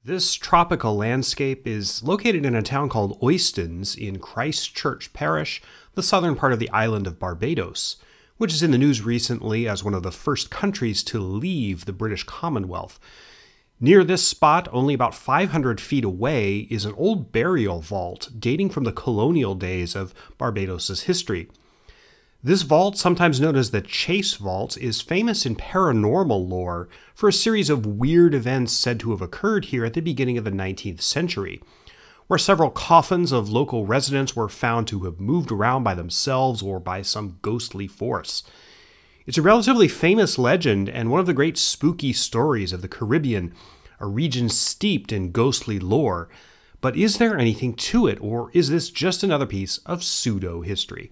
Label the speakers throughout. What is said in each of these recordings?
Speaker 1: This tropical landscape is located in a town called Oistins in Christchurch Parish, the southern part of the island of Barbados, which is in the news recently as one of the first countries to leave the British Commonwealth. Near this spot, only about 500 feet away, is an old burial vault dating from the colonial days of Barbados's history. This vault, sometimes known as the Chase Vault, is famous in paranormal lore for a series of weird events said to have occurred here at the beginning of the 19th century, where several coffins of local residents were found to have moved around by themselves or by some ghostly force. It's a relatively famous legend and one of the great spooky stories of the Caribbean, a region steeped in ghostly lore. But is there anything to it, or is this just another piece of pseudo-history?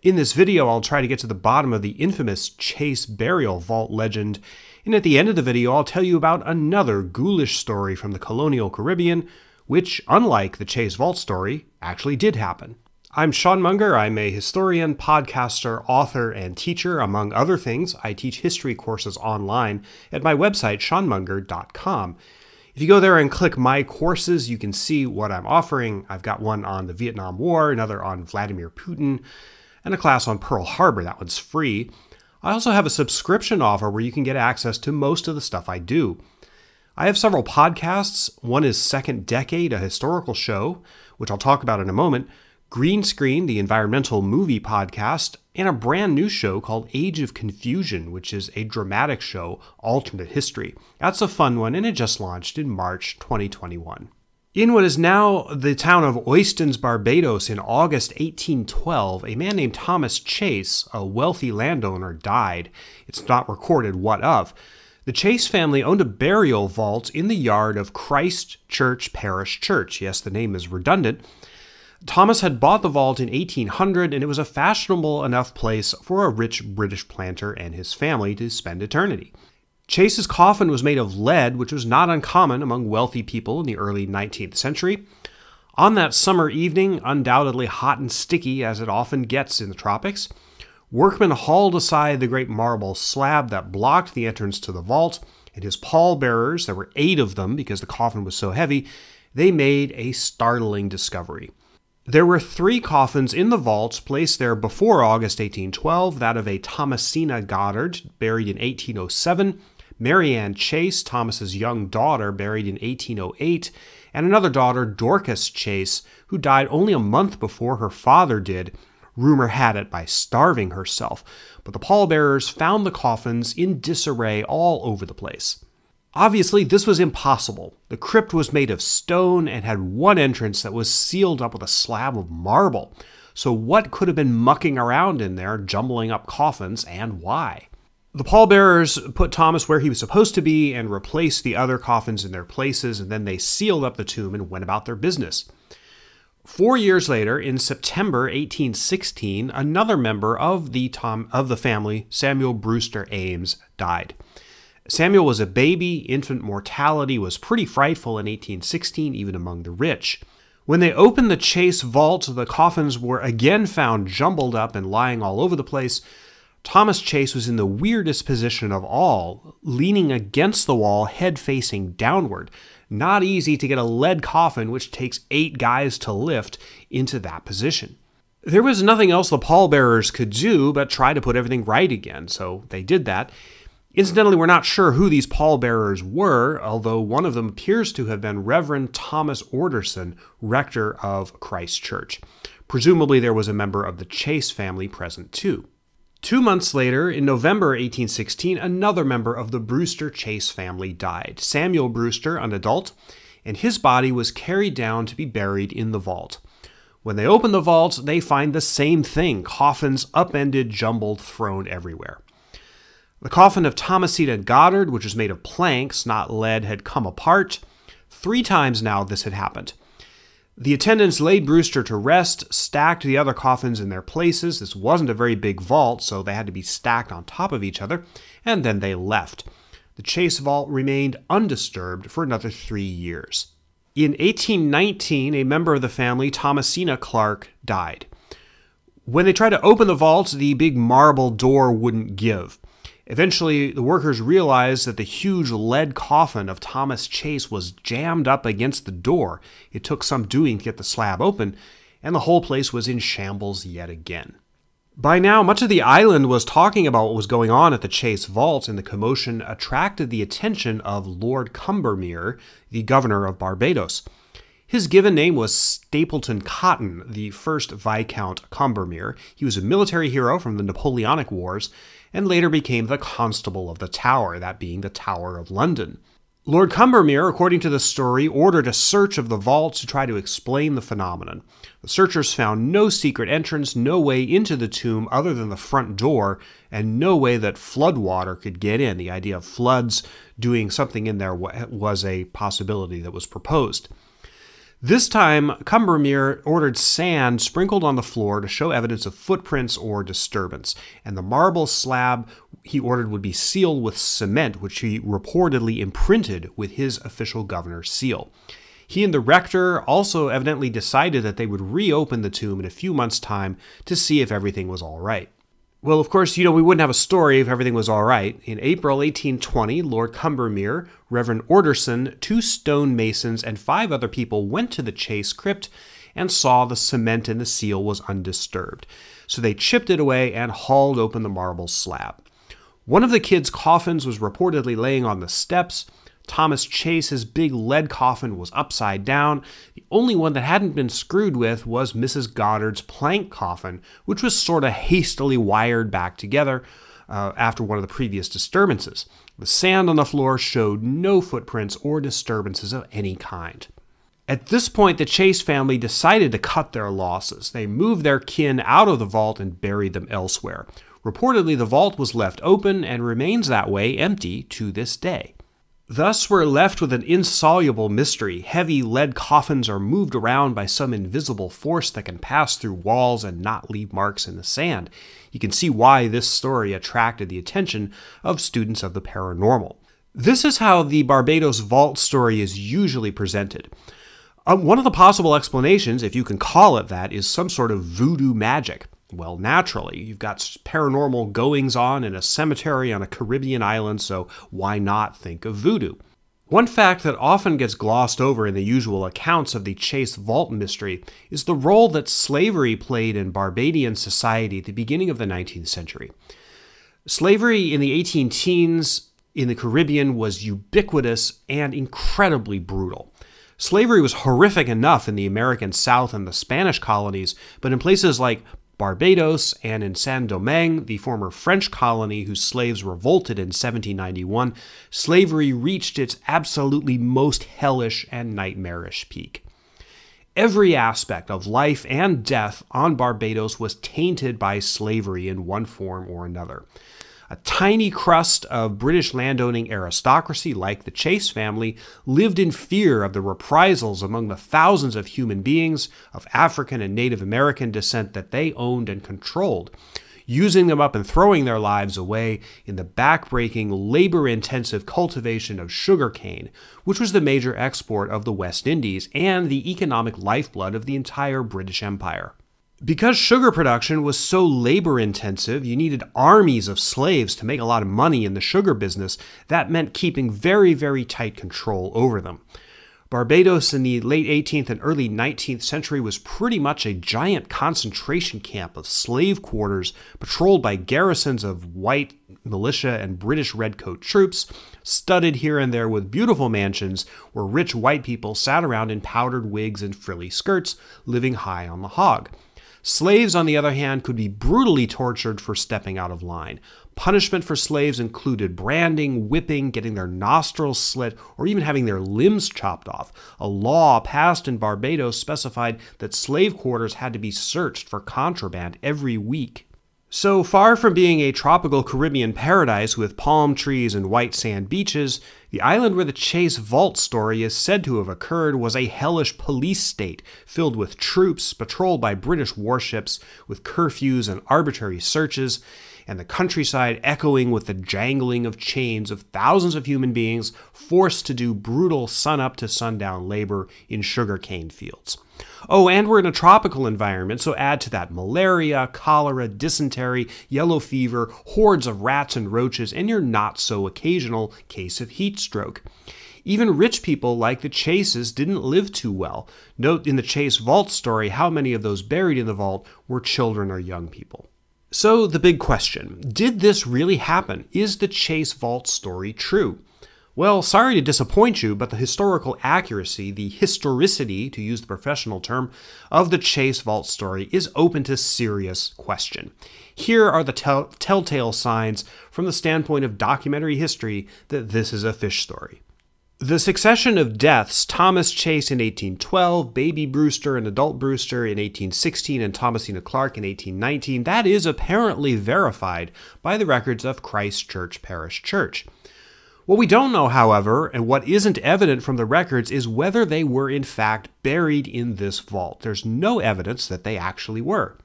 Speaker 1: In this video, I'll try to get to the bottom of the infamous Chase burial vault legend, and at the end of the video, I'll tell you about another ghoulish story from the colonial Caribbean, which, unlike the Chase vault story, actually did happen. I'm Sean Munger. I'm a historian, podcaster, author, and teacher. Among other things, I teach history courses online at my website, seanmunger.com. If you go there and click My Courses, you can see what I'm offering. I've got one on the Vietnam War, another on Vladimir Putin, and a class on Pearl Harbor. That one's free. I also have a subscription offer where you can get access to most of the stuff I do. I have several podcasts. One is Second Decade, a historical show, which I'll talk about in a moment, Green Screen, the environmental movie podcast, and a brand new show called Age of Confusion, which is a dramatic show, alternate history. That's a fun one, and it just launched in March 2021. In what is now the town of Oistins, Barbados, in August 1812, a man named Thomas Chase, a wealthy landowner, died. It's not recorded what of. The Chase family owned a burial vault in the yard of Christchurch Parish Church. Yes, the name is redundant. Thomas had bought the vault in 1800, and it was a fashionable enough place for a rich British planter and his family to spend eternity. Chase's coffin was made of lead, which was not uncommon among wealthy people in the early 19th century. On that summer evening, undoubtedly hot and sticky as it often gets in the tropics, workmen hauled aside the great marble slab that blocked the entrance to the vault, and his pallbearers, there were 8 of them because the coffin was so heavy, they made a startling discovery. There were 3 coffins in the vault placed there before August 1812, that of a Thomasina Goddard, buried in 1807, Mary Ann Chase, Thomas's young daughter, buried in 1808, and another daughter, Dorcas Chase, who died only a month before her father did, rumor had it, by starving herself. But the pallbearers found the coffins in disarray all over the place. Obviously, this was impossible. The crypt was made of stone and had one entrance that was sealed up with a slab of marble. So what could have been mucking around in there, jumbling up coffins, and why? The pallbearers put Thomas where he was supposed to be and replaced the other coffins in their places, and then they sealed up the tomb and went about their business. 4 years later, in September 1816, another member of the family, Samuel Brewster Ames, died. Samuel was a baby. Infant mortality was pretty frightful in 1816, even among the rich. When they opened the Chase vault, the coffins were again found jumbled up and lying all over the place. Thomas Chase was in the weirdest position of all, leaning against the wall, head facing downward. Not easy to get a lead coffin, which takes 8 guys to lift, into that position. There was nothing else the pallbearers could do but try to put everything right again, so they did that. Incidentally, we're not sure who these pallbearers were, although one of them appears to have been Reverend Thomas Orderson, rector of Christchurch. Presumably there was a member of the Chase family present too. 2 months later, in November 1816, another member of the Brewster Chase family died, Samuel Brewster, an adult, and his body was carried down to be buried in the vault. When they open the vault, they find the same thing, coffins upended, jumbled, thrown everywhere. The coffin of Thomasina Goddard, which was made of planks, not lead, had come apart. 3 times now this had happened. The attendants laid Brewster to rest, stacked the other coffins in their places. This wasn't a very big vault, so they had to be stacked on top of each other, and then they left. The Chase vault remained undisturbed for another 3 years. In 1819, a member of the family, Thomasina Clark, died. When they tried to open the vault, the big marble door wouldn't give. Eventually, the workers realized that the huge lead coffin of Thomas Chase was jammed up against the door. It took some doing to get the slab open, and the whole place was in shambles yet again. By now, much of the island was talking about what was going on at the Chase Vault, and the commotion attracted the attention of Lord Combermere, the governor of Barbados. His given name was Stapleton Cotton, the first Viscount Combermere. He was a military hero from the Napoleonic Wars, and later became the Constable of the Tower, that being the Tower of London. Lord Combermere, according to the story, ordered a search of the vault to try to explain the phenomenon. The searchers found no secret entrance, no way into the tomb other than the front door, and no way that flood water could get in. The idea of floods doing something in there was a possibility that was proposed. This time, Combermere ordered sand sprinkled on the floor to show evidence of footprints or disturbance, and the marble slab he ordered would be sealed with cement, which he reportedly imprinted with his official governor's seal. He and the rector also evidently decided that they would reopen the tomb in a few months' time to see if everything was all right. Well, of course, we wouldn't have a story if everything was all right. In April 1820, Lord Combermere, Reverend Orderson, 2 stonemasons, and 5 other people went to the Chase crypt and saw the cement in the seal was undisturbed. So they chipped it away and hauled open the marble slab. One of the kids' coffins was reportedly laying on the steps. Thomas Chase's big lead coffin was upside down. The only one that hadn't been screwed with was Mrs. Goddard's plank coffin, which was sort of hastily wired back together after one of the previous disturbances. The sand on the floor showed no footprints or disturbances of any kind. At this point, the Chase family decided to cut their losses. They moved their kin out of the vault and buried them elsewhere. Reportedly, the vault was left open and remains that way, empty to this day. Thus, we're left with an insoluble mystery. Heavy lead coffins are moved around by some invisible force that can pass through walls and not leave marks in the sand. You can see why this story attracted the attention of students of the paranormal. This is how the Barbados vault story is usually presented. One of the possible explanations, if you can call it that, is some sort of voodoo magic. Well, naturally, you've got paranormal goings-on in a cemetery on a Caribbean island, so why not think of voodoo? One fact that often gets glossed over in the usual accounts of the Chase Vault mystery is the role that slavery played in Barbadian society at the beginning of the 19th century. Slavery in the 18-teens in the Caribbean was ubiquitous and incredibly brutal. Slavery was horrific enough in the American South and the Spanish colonies, but in places like Barbados and in Saint-Domingue, the former French colony whose slaves revolted in 1791, slavery reached its absolutely most hellish and nightmarish peak. Every aspect of life and death on Barbados was tainted by slavery in one form or another. A tiny crust of British landowning aristocracy, like the Chase family, lived in fear of the reprisals among the thousands of human beings of African and Native American descent that they owned and controlled, using them up and throwing their lives away in the backbreaking, labor-intensive cultivation of sugarcane, which was the major export of the West Indies and the economic lifeblood of the entire British Empire. Because sugar production was so labor-intensive, you needed armies of slaves to make a lot of money in the sugar business. That meant keeping very, very tight control over them. Barbados in the late 18th and early 19th century was pretty much a giant concentration camp of slave quarters patrolled by garrisons of white militia and British redcoat troops, studded here and there with beautiful mansions where rich white people sat around in powdered wigs and frilly skirts, living high on the hog. Slaves, on the other hand, could be brutally tortured for stepping out of line. Punishment for slaves included branding, whipping, getting their nostrils slit, or even having their limbs chopped off. A law passed in Barbados specified that slave quarters had to be searched for contraband every week. So far from being a tropical Caribbean paradise with palm trees and white sand beaches, the island where the Chase Vault story is said to have occurred was a hellish police state filled with troops patrolled by British warships with curfews and arbitrary searches. and the countryside echoing with the jangling of chains of thousands of human beings forced to do brutal sun-up to sundown labor in sugarcane fields. Oh, and we're in a tropical environment, so add to that malaria, cholera, dysentery, yellow fever, hordes of rats and roaches, and your not-so-occasional case of heat stroke. Even rich people like the Chases didn't live too well. Note in the Chase vault story how many of those buried in the vault were children or young people. So the big question, did this really happen? Is the Chase vault story true? Well, sorry to disappoint you, but the historical accuracy, the historicity, to use the professional term, of the Chase vault story is open to serious question. Here are the telltale signs from the standpoint of documentary history that this is a fish story. The succession of deaths, Thomas Chase in 1812, Baby Brewster and Adult Brewster in 1816, and Thomasina Clark in 1819, that is apparently verified by the records of Christ Church Parish Church. What we don't know, however, and what isn't evident from the records, is whether they were in fact buried in this vault. There's no evidence that they actually were.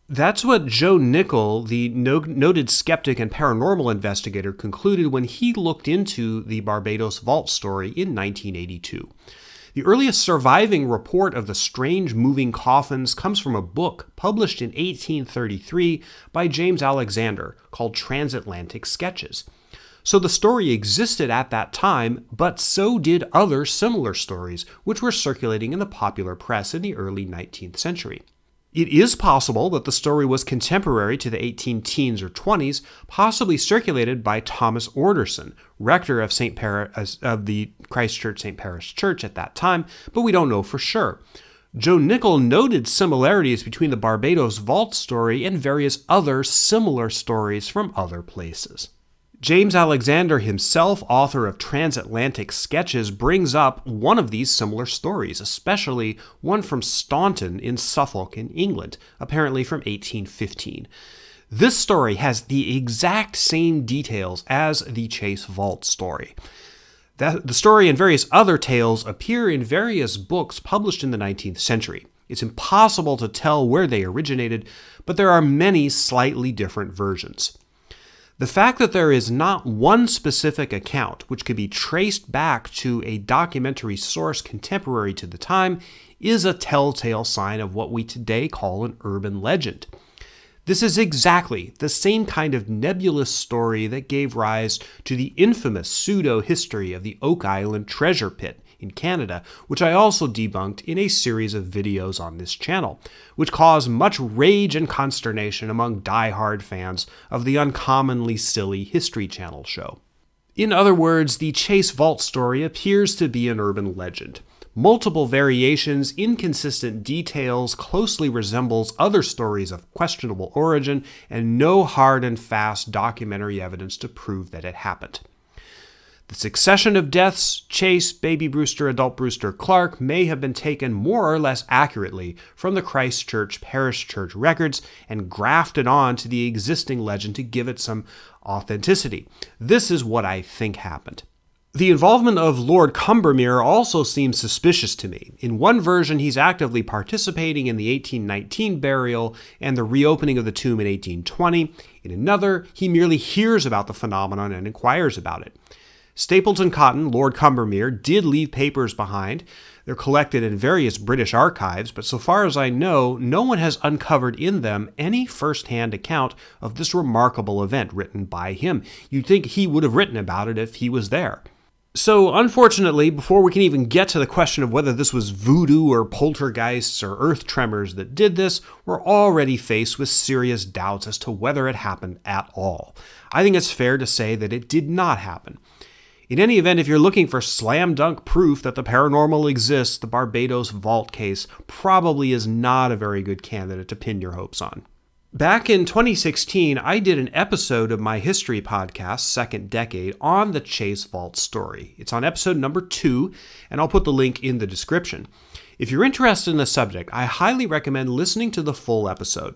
Speaker 1: That's what Joe Nickell, the noted skeptic and paranormal investigator, concluded when he looked into the Barbados vault story in 1982. The earliest surviving report of the strange moving coffins comes from a book published in 1833 by James Alexander called Transatlantic Sketches. So the story existed at that time, but so did other similar stories, which were circulating in the popular press in the early 19th century. It is possible that the story was contemporary to the 18-teens or 20s, possibly circulated by Thomas Orderson, rector of the Christ Church St. Parish Church at that time, but we don't know for sure. Joe Nickell noted similarities between the Barbados vault story and various other similar stories from other places. James Alexander himself, author of Transatlantic Sketches, brings up one of these similar stories, especially one from Staunton in Suffolk in England, apparently from 1815. This story has the exact same details as the Chase Vault story. The story and various other tales appear in various books published in the 19th century. It's impossible to tell where they originated, but there are many slightly different versions. The fact that there is not one specific account which could be traced back to a documentary source contemporary to the time is a telltale sign of what we today call an urban legend. This is exactly the same kind of nebulous story that gave rise to the infamous pseudo-history of the Oak Island treasure pit in Canada, which I also debunked in a series of videos on this channel, which caused much rage and consternation among die-hard fans of the uncommonly silly History Channel show. In other words, the Chase Vault story appears to be an urban legend. Multiple variations, inconsistent details, closely resembles other stories of questionable origin, and no hard and fast documentary evidence to prove that it happened. The succession of deaths, Chase, Baby Brewster, Adult Brewster, Clark, may have been taken more or less accurately from the Christ Church Parish Church records and grafted on to the existing legend to give it some authenticity. This is what I think happened. The involvement of Lord Combermere also seems suspicious to me. In one version, he's actively participating in the 1819 burial and the reopening of the tomb in 1820. In another, he merely hears about the phenomenon and inquires about it. Stapleton Cotton, Lord Combermere, did leave papers behind. They're collected in various British archives, but so far as I know, no one has uncovered in them any first-hand account of this remarkable event written by him. You'd think he would have written about it if he was there. So, unfortunately, before we can even get to the question of whether this was voodoo or poltergeists or earth tremors that did this, we're already faced with serious doubts as to whether it happened at all. I think it's fair to say that it did not happen. In any event, if you're looking for slam-dunk proof that the paranormal exists, the Barbados vault case probably is not a very good candidate to pin your hopes on. Back in 2016, I did an episode of my history podcast, Second Decade, on the Chase Vault story. It's on episode number 2, and I'll put the link in the description. If you're interested in the subject, I highly recommend listening to the full episode.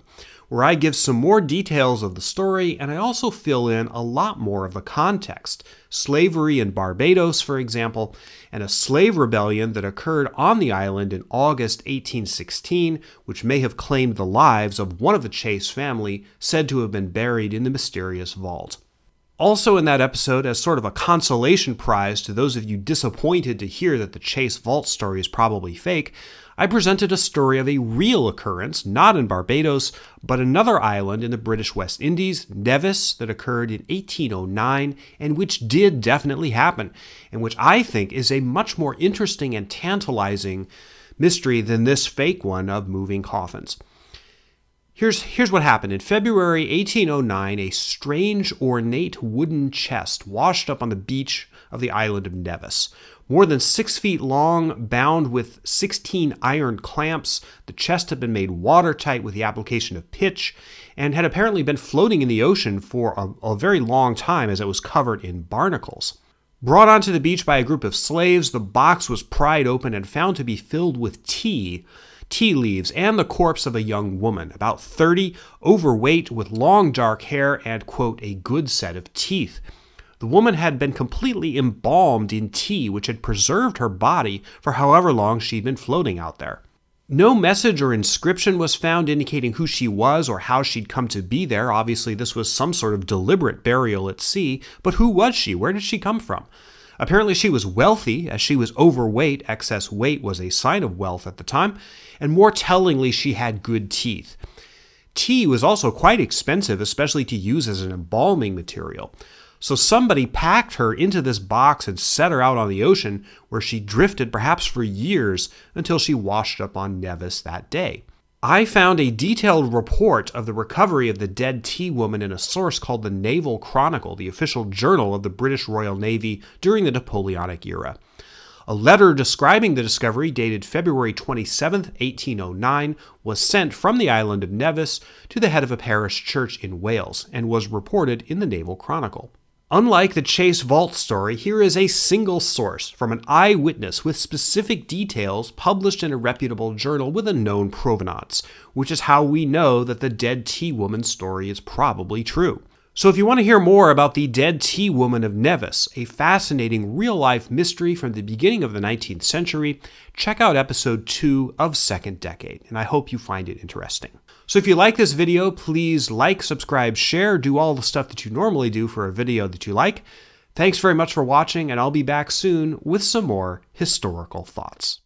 Speaker 1: where I give some more details of the story and I also fill in a lot more of the context. Slavery in Barbados, for example, and a slave rebellion that occurred on the island in August 1816, which may have claimed the lives of one of the Chase family, said to have been buried in the mysterious vault. Also in that episode, as sort of a consolation prize to those of you disappointed to hear that the Chase Vault story is probably fake, I presented a story of a real occurrence, not in Barbados, but another island in the British West Indies, Nevis, that occurred in 1809, and which did definitely happen, and which I think is a much more interesting and tantalizing mystery than this fake one of moving coffins. Here's what happened. In February 1809, a strange, ornate wooden chest washed up on the beach of the island of Nevis. More than 6 feet long, bound with 16 iron clamps, the chest had been made watertight with the application of pitch, and had apparently been floating in the ocean for a very long time as it was covered in barnacles. Brought onto the beach by a group of slaves, the box was pried open and found to be filled with tea leaves, and the corpse of a young woman, about 30, overweight, with long dark hair and, quote, a good set of teeth. The woman had been completely embalmed in tea, which had preserved her body for however long she'd been floating out there. No message or inscription was found indicating who she was or how she'd come to be there. Obviously, this was some sort of deliberate burial at sea, but who was she? Where did she come from? Apparently she was wealthy, as she was overweight. Excess weight was a sign of wealth at the time, and more tellingly, she had good teeth. Tea was also quite expensive, especially to use as an embalming material. So somebody packed her into this box and set her out on the ocean, where she drifted perhaps for years until she washed up on Nevis that day. I found a detailed report of the recovery of the dead tea woman in a source called the Naval Chronicle, the official journal of the British Royal Navy during the Napoleonic era. A letter describing the discovery, dated February 27, 1809, was sent from the island of Nevis to the head of a parish church in Wales and was reported in the Naval Chronicle. Unlike the Chase Vault story, here is a single source from an eyewitness with specific details published in a reputable journal with a known provenance, which is how we know that the dead tea woman story is probably true. So if you want to hear more about the dead tea woman of Nevis, a fascinating real-life mystery from the beginning of the 19th century, check out episode 2 of Second Decade, and I hope you find it interesting. So if you like this video, please like, subscribe, share, do all the stuff that you normally do for a video that you like. Thanks very much for watching, and I'll be back soon with some more historical thoughts.